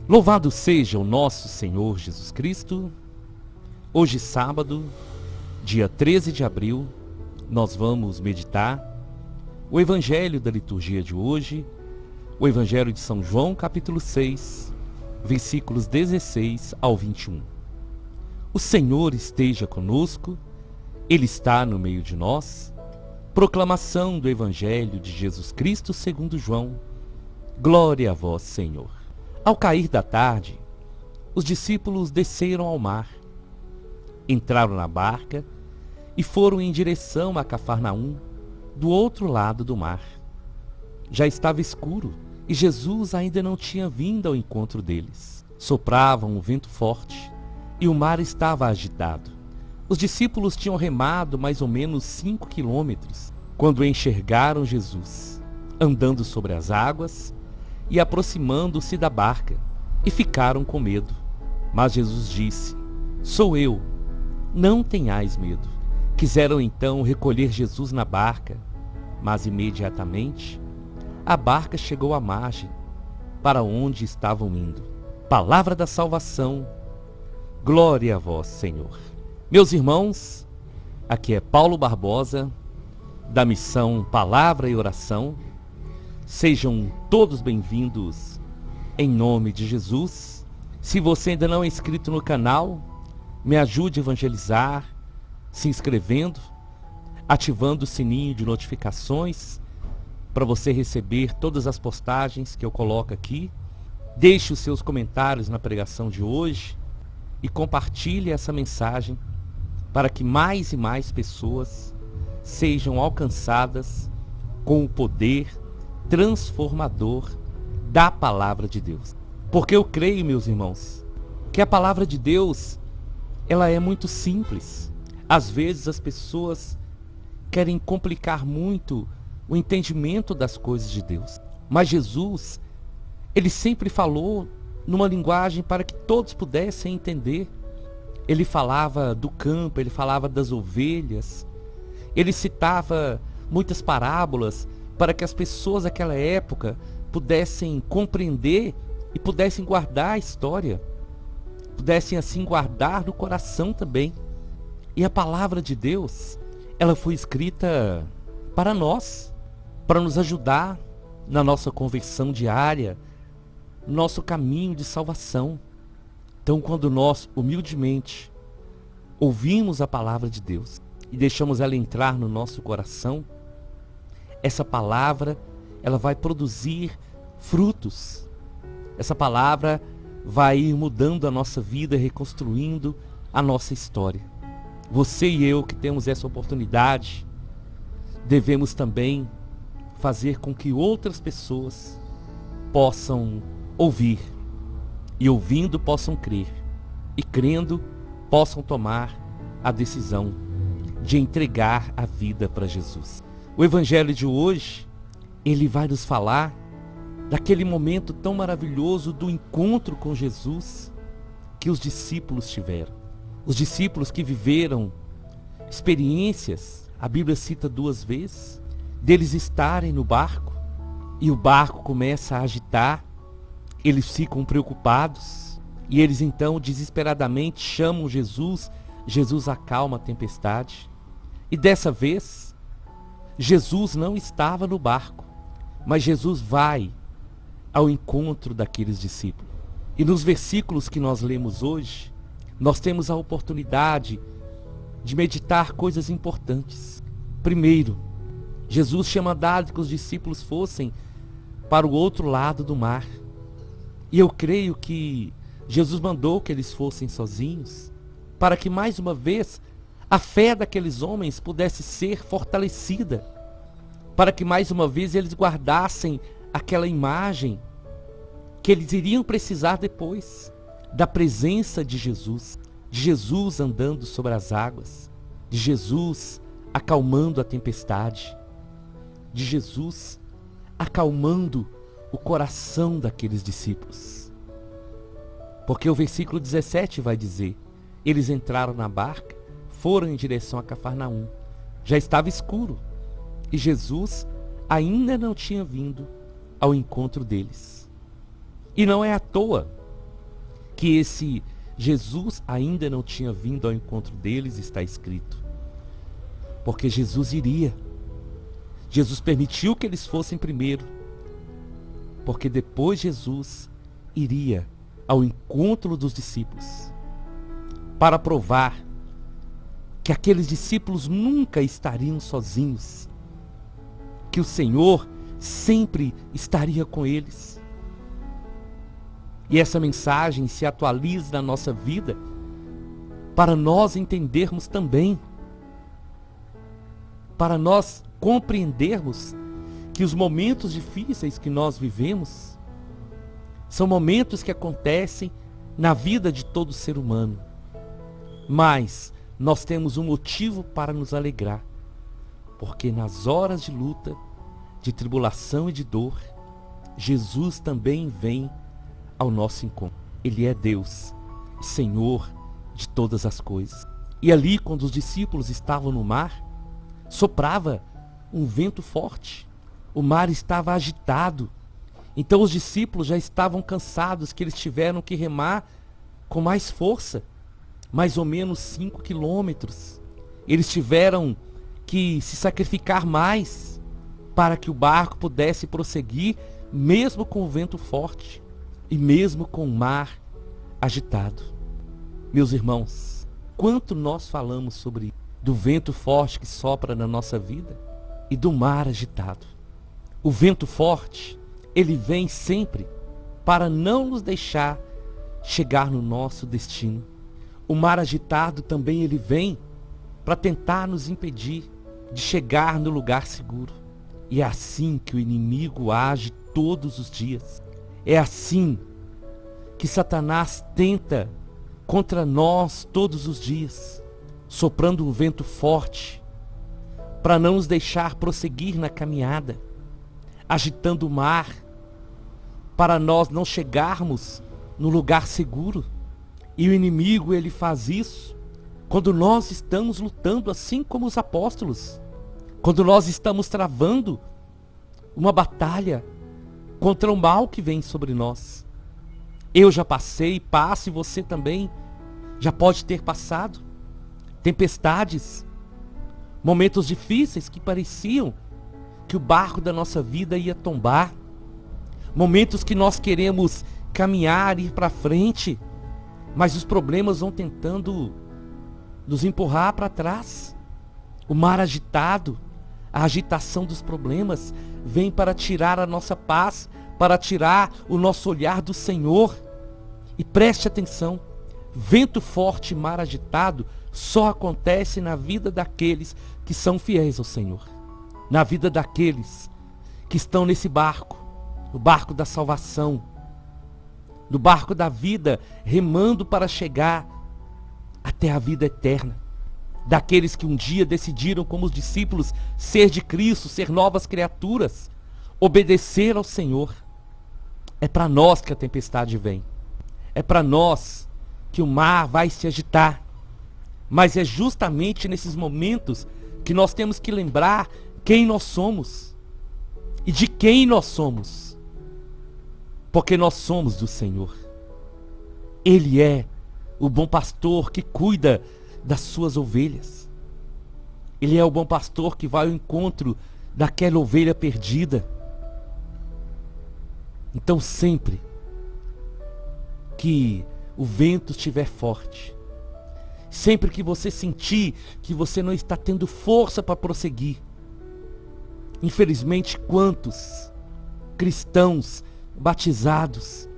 Louvado seja o nosso Senhor Jesus Cristo. Hoje, sábado, dia 13 de abril, nós vamos meditar o Evangelho da liturgia de hoje, o Evangelho de São João, capítulo 6, versículos 16 ao 21. O Senhor esteja conosco, Ele está no meio de nós. Proclamação do Evangelho de Jesus Cristo segundo João. Glória a vós, Senhor. Ao cair da tarde, os discípulos desceram ao mar, entraram na barca e foram em direção a Cafarnaum, do outro lado do mar. Já estava escuro e Jesus ainda não tinha vindo ao encontro deles. Soprava um vento forte e o mar estava agitado. Os discípulos tinham remado mais ou menos 5 quilômetros quando enxergaram Jesus, andando sobre as águas e aproximando-se da barca, e ficaram com medo. Mas Jesus disse: "Sou eu, não tenhais medo." Quiseram então recolher Jesus na barca, mas imediatamente a barca chegou à margem, para onde estavam indo. Palavra da salvação. Glória a vós, Senhor. Meus irmãos, aqui é Paulo Barbosa, da missão Palavra e Oração. Sejam todos bem-vindos em nome de Jesus. Se você ainda não é inscrito no canal, me ajude a evangelizar, se inscrevendo, ativando o sininho de notificações para você receber todas as postagens que eu coloco aqui. Deixe os seus comentários na pregação de hoje e compartilhe essa mensagem para que mais e mais pessoas sejam alcançadas com o poder transformador da palavra de Deus. Porque eu creio, meus irmãos, que a palavra de Deus, ela é muito simples. Às vezes as pessoas querem complicar muito o entendimento das coisas de Deus. Mas Jesus, ele sempre falou numa linguagem para que todos pudessem entender. Ele falava do campo, ele falava das ovelhas, ele citava muitas parábolas para que as pessoas daquela época pudessem compreender e pudessem guardar a história, pudessem assim guardar no coração também. E a palavra de Deus, ela foi escrita para nós, para nos ajudar na nossa conversão diária, no nosso caminho de salvação. Então, quando nós humildemente ouvimos a palavra de Deus e deixamos ela entrar no nosso coração, essa palavra, ela vai produzir frutos. Essa palavra vai ir mudando a nossa vida, reconstruindo a nossa história. Você e eu que temos essa oportunidade, devemos também fazer com que outras pessoas possam ouvir, e ouvindo possam crer, e crendo possam tomar a decisão de entregar a vida para Jesus. O Evangelho de hoje, ele vai nos falar daquele momento tão maravilhoso do encontro com Jesus que os discípulos tiveram. Os discípulos que viveram experiências, a Bíblia cita 2 vezes, deles estarem no barco e o barco começa a agitar, eles ficam preocupados e eles então desesperadamente chamam Jesus. Jesus acalma a tempestade e dessa vez Jesus não estava no barco, mas Jesus vai ao encontro daqueles discípulos. E nos versículos que nós lemos hoje, nós temos a oportunidade de meditar coisas importantes. Primeiro, Jesus tinha mandado que os discípulos fossem para o outro lado do mar. E eu creio que Jesus mandou que eles fossem sozinhos, para que mais uma vez a fé daqueles homens pudesse ser fortalecida, para que mais uma vez eles guardassem aquela imagem que eles iriam precisar depois da presença de Jesus andando sobre as águas, de Jesus acalmando a tempestade, de Jesus acalmando o coração daqueles discípulos. Porque o versículo 17 vai dizer: eles entraram na barca, foram em direção a Cafarnaum. Já estava escuro e Jesus ainda não tinha vindo ao encontro deles. E não é à toa que esse Jesus ainda não tinha vindo ao encontro deles, está escrito. Porque Jesus iria. Jesus permitiu que eles fossem primeiro, porque depois Jesus iria ao encontro dos discípulos, para provar que aqueles discípulos nunca estariam sozinhos, que o Senhor sempre estaria com eles. E essa mensagem se atualiza na nossa vida para nós entendermos também, para nós compreendermos que os momentos difíceis que nós vivemos são momentos que acontecem na vida de todo ser humano. Mas nós temos um motivo para nos alegrar, porque nas horas de luta, de tribulação e de dor, Jesus também vem ao nosso encontro. Ele é Deus, Senhor de todas as coisas. E ali, quando os discípulos estavam no mar, soprava um vento forte. O mar estava agitado. Então os discípulos já estavam cansados, que eles tiveram que remar com mais força, mais ou menos 5 quilômetros. Eles tiveram que se sacrificar mais para que o barco pudesse prosseguir, mesmo com o vento forte e mesmo com o mar agitado. Meus irmãos, quanto nós falamos sobre do vento forte que sopra na nossa vida e do mar agitado. O vento forte, ele vem sempre para não nos deixar chegar no nosso destino. O mar agitado também ele vem para tentar nos impedir de chegar no lugar seguro. E é assim que o inimigo age todos os dias. É assim que Satanás tenta contra nós todos os dias, soprando um vento forte para não nos deixar prosseguir na caminhada, agitando o mar para nós não chegarmos no lugar seguro. E o inimigo, ele faz isso quando nós estamos lutando, assim como os apóstolos, quando nós estamos travando uma batalha contra o mal que vem sobre nós. Eu já passei, passo, e você também já pode ter passado tempestades, momentos difíceis que pareciam que o barco da nossa vida ia tombar, momentos que nós queremos caminhar, ir para frente, mas os problemas vão tentando nos empurrar para trás. O mar agitado, a agitação dos problemas vem para tirar a nossa paz, para tirar o nosso olhar do Senhor. E preste atenção, vento forte e mar agitado só acontece na vida daqueles que são fiéis ao Senhor, na vida daqueles que estão nesse barco, no barco da salvação, no barco da vida, remando para chegar até a vida eterna. Daqueles que um dia decidiram, como os discípulos, ser de Cristo, ser novas criaturas, obedecer ao Senhor. É para nós que a tempestade vem. É para nós que o mar vai se agitar. Mas é justamente nesses momentos que nós temos que lembrar quem nós somos e de quem nós somos. Porque nós somos do Senhor. Ele é o bom pastor que cuida das suas ovelhas. Ele é o bom pastor que vai ao encontro daquela ovelha perdida. Então sempre que o vento estiver forte, sempre que você sentir que você não está tendo força para prosseguir, infelizmente quantos cristãos batizados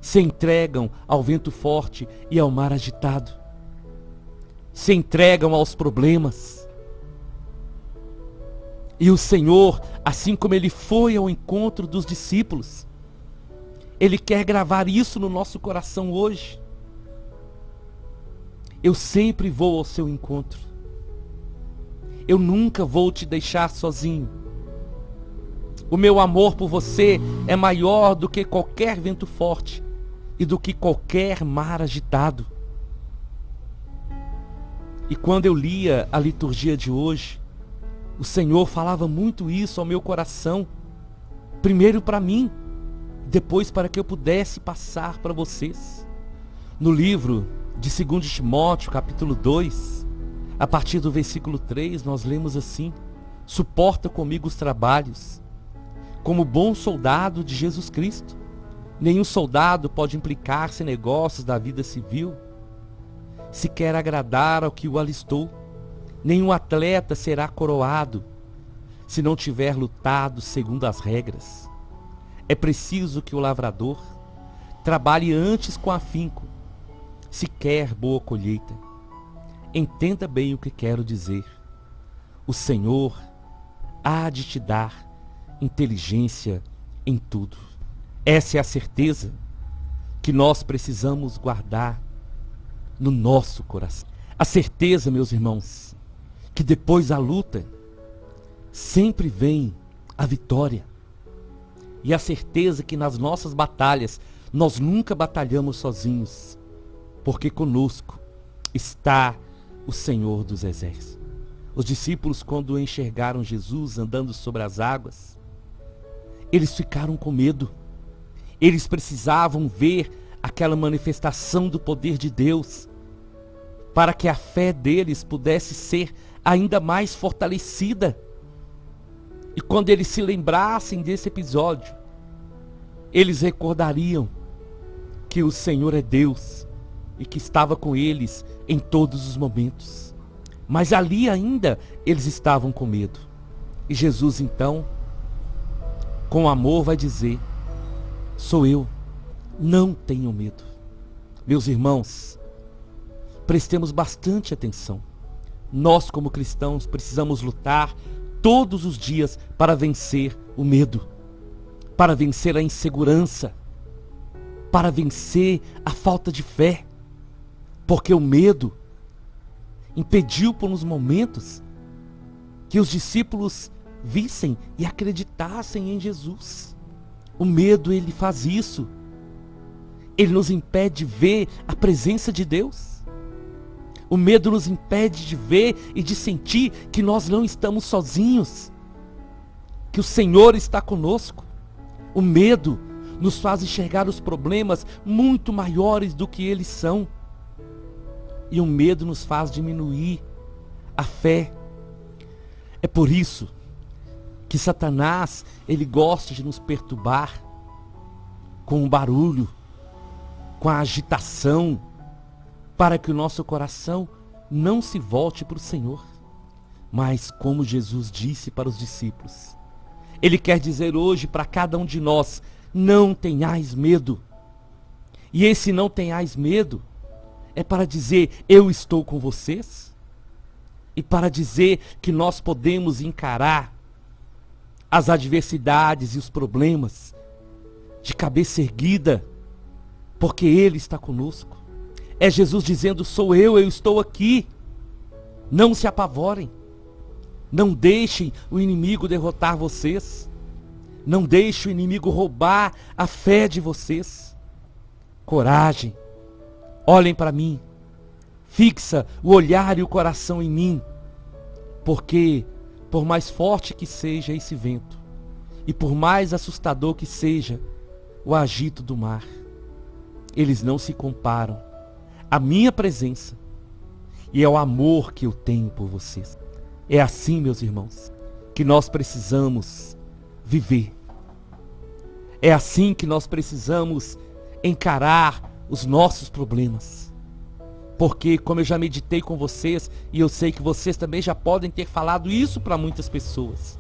se entregam ao vento forte e ao mar agitado, se entregam aos problemas. E o Senhor, assim como Ele foi ao encontro dos discípulos, Ele quer gravar isso no nosso coração hoje. Eu sempre vou ao seu encontro. Eu nunca vou te deixar sozinho. O meu amor por você é maior do que qualquer vento forte e do que qualquer mar agitado. E quando eu lia a liturgia de hoje, o Senhor falava muito isso ao meu coração. Primeiro para mim, depois para que eu pudesse passar para vocês. No livro de 2 Timóteo, capítulo 2, a partir do versículo 3, nós lemos assim: suporta comigo os trabalhos, como bom soldado de Jesus Cristo. Nenhum soldado pode implicar-se em negócios da vida civil, se quer agradar ao que o alistou. Nenhum atleta será coroado, se não tiver lutado segundo as regras. É preciso que o lavrador trabalhe antes com afinco, se quer boa colheita. Entenda bem o que quero dizer. O Senhor há de te dar inteligência em tudo. Essa é a certeza que nós precisamos guardar no nosso coração. A certeza, meus irmãos, que depois da luta sempre vem a vitória. E a certeza que nas nossas batalhas nós nunca batalhamos sozinhos, porque conosco está o Senhor dos Exércitos. Os discípulos, quando enxergaram Jesus andando sobre as águas, eles ficaram com medo. Eles precisavam ver aquela manifestação do poder de Deus, para que a fé deles pudesse ser ainda mais fortalecida. E quando eles se lembrassem desse episódio, eles recordariam que o Senhor é Deus e que estava com eles em todos os momentos. Mas ali ainda eles estavam com medo. E Jesus então, com amor, vai dizer: sou eu, não tenham medo. Meus irmãos, prestemos bastante atenção. Nós, como cristãos, precisamos lutar todos os dias para vencer o medo, para vencer a insegurança, para vencer a falta de fé. Porque o medo impediu por uns momentos que os discípulos vissem e acreditassem em Jesus. O medo, ele faz isso. Ele nos impede de ver a presença de Deus. O medo nos impede de ver e de sentir que nós não estamos sozinhos, que o Senhor está conosco. O medo nos faz enxergar os problemas muito maiores do que eles são. E o medo nos faz diminuir a fé. É por isso que Satanás, ele gosta de nos perturbar com o barulho, com a agitação, para que o nosso coração não se volte para o Senhor. Mas como Jesus disse para os discípulos, Ele quer dizer hoje para cada um de nós: não tenhais medo. E esse não tenhais medo é para dizer: eu estou com vocês. E para dizer que nós podemos encarar as adversidades e os problemas de cabeça erguida, porque Ele está conosco. É Jesus dizendo: sou eu estou aqui. Não se apavorem. Não deixem o inimigo derrotar vocês. Não deixem o inimigo roubar a fé de vocês. Coragem. Olhem para mim. Fixa o olhar e o coração em mim. Porque, por mais forte que seja esse vento, e por mais assustador que seja o agito do mar, eles não se comparam à minha presença e ao amor que eu tenho por vocês. É assim, meus irmãos, que nós precisamos viver. É assim que nós precisamos encarar os nossos problemas. Porque, como eu já meditei com vocês, e eu sei que vocês também já podem ter falado isso para muitas pessoas,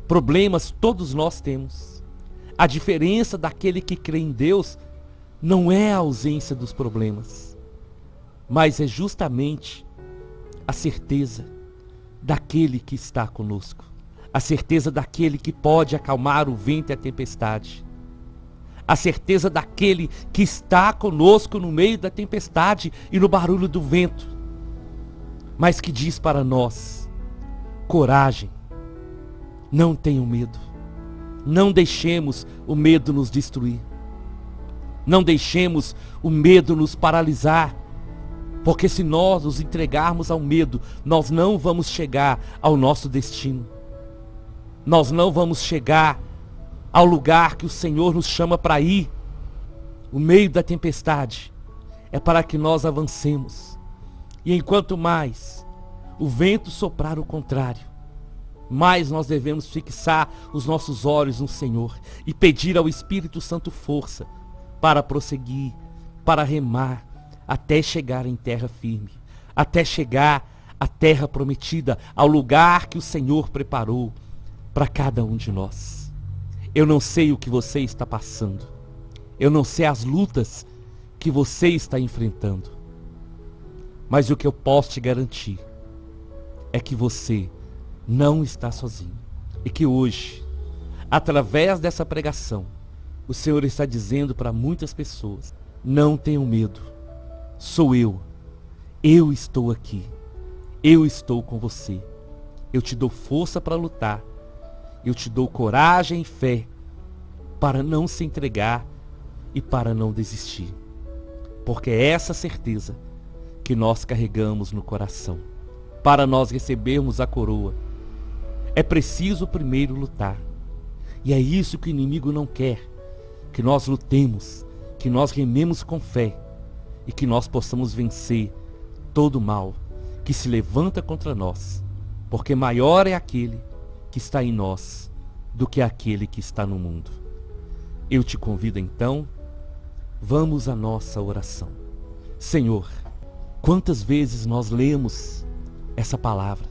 problemas todos nós temos. A diferença daquele que crê em Deus não é a ausência dos problemas, mas é justamente a certeza daquele que está conosco, a certeza daquele que pode acalmar o vento e a tempestade, a certeza daquele que está conosco no meio da tempestade e no barulho do vento, mas que diz para nós: coragem, não tenham medo, não deixemos o medo nos destruir, não deixemos o medo nos paralisar, porque se nós nos entregarmos ao medo, nós não vamos chegar ao nosso destino, nós não vamos chegar ao lugar que o Senhor nos chama para ir. O meio da tempestade é para que nós avancemos. E enquanto mais o vento soprar o contrário, mais nós devemos fixar os nossos olhos no Senhor e pedir ao Espírito Santo força para prosseguir, para remar, até chegar em terra firme, até chegar à terra prometida, ao lugar que o Senhor preparou para cada um de nós. Eu não sei o que você está passando, eu não sei as lutas que você está enfrentando, mas o que eu posso te garantir é que você não está sozinho. E que hoje, através dessa pregação, o Senhor está dizendo para muitas pessoas: não tenham medo, sou eu estou aqui, eu estou com você, eu te dou força para lutar, eu te dou coragem e fé para não se entregar e para não desistir, porque é essa certeza que nós carregamos no coração. Para nós recebermos a coroa, é preciso primeiro lutar. E é isso que o inimigo não quer, que nós lutemos, que nós rememos com fé e que nós possamos vencer todo o mal que se levanta contra nós, porque maior é aquele que está em nós do que aquele que está no mundo. Eu te convido então, vamos à nossa oração. Senhor, quantas vezes nós lemos essa palavra,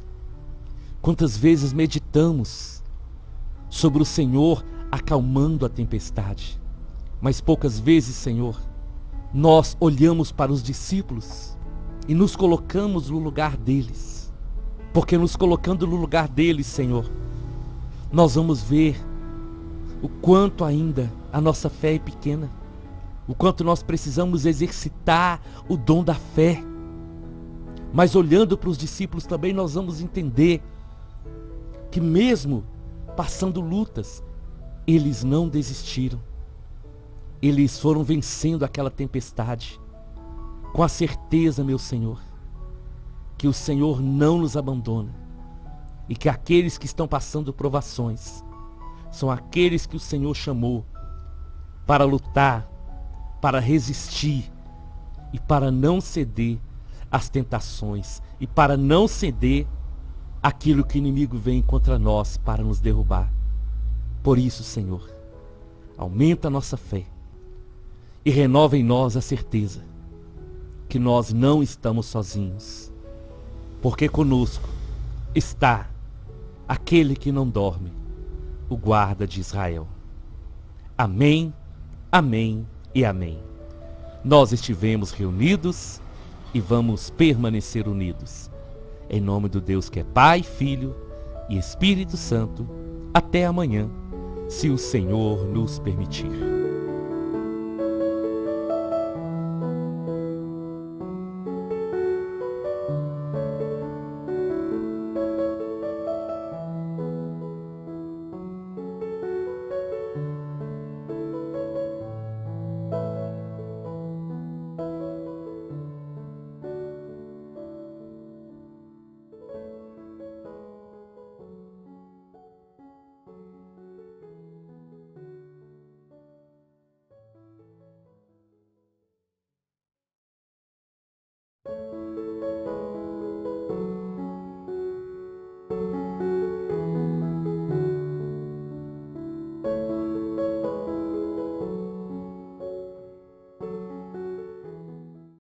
quantas vezes meditamos sobre o Senhor acalmando a tempestade, mas poucas vezes, Senhor, nós olhamos para os discípulos e nos colocamos no lugar deles, porque nos colocando no lugar deles, Senhor, nós vamos ver o quanto ainda a nossa fé é pequena, o quanto nós precisamos exercitar o dom da fé. Mas olhando para os discípulos também nós vamos entender que mesmo passando lutas, eles não desistiram. Eles foram vencendo aquela tempestade com a certeza, meu Senhor, que o Senhor não nos abandona e que aqueles que estão passando provações são aqueles que o Senhor chamou para lutar, para resistir e para não ceder às tentações e para não ceder àquilo que o inimigo vem contra nós para nos derrubar. Por isso, Senhor, aumenta a nossa fé e renova em nós a certeza que nós não estamos sozinhos, porque conosco está aquele que não dorme, o guarda de Israel. Amém, amém e amém. Nós estivemos reunidos e vamos permanecer unidos. Em nome do Deus que é Pai, Filho e Espírito Santo, até amanhã, se o Senhor nos permitir.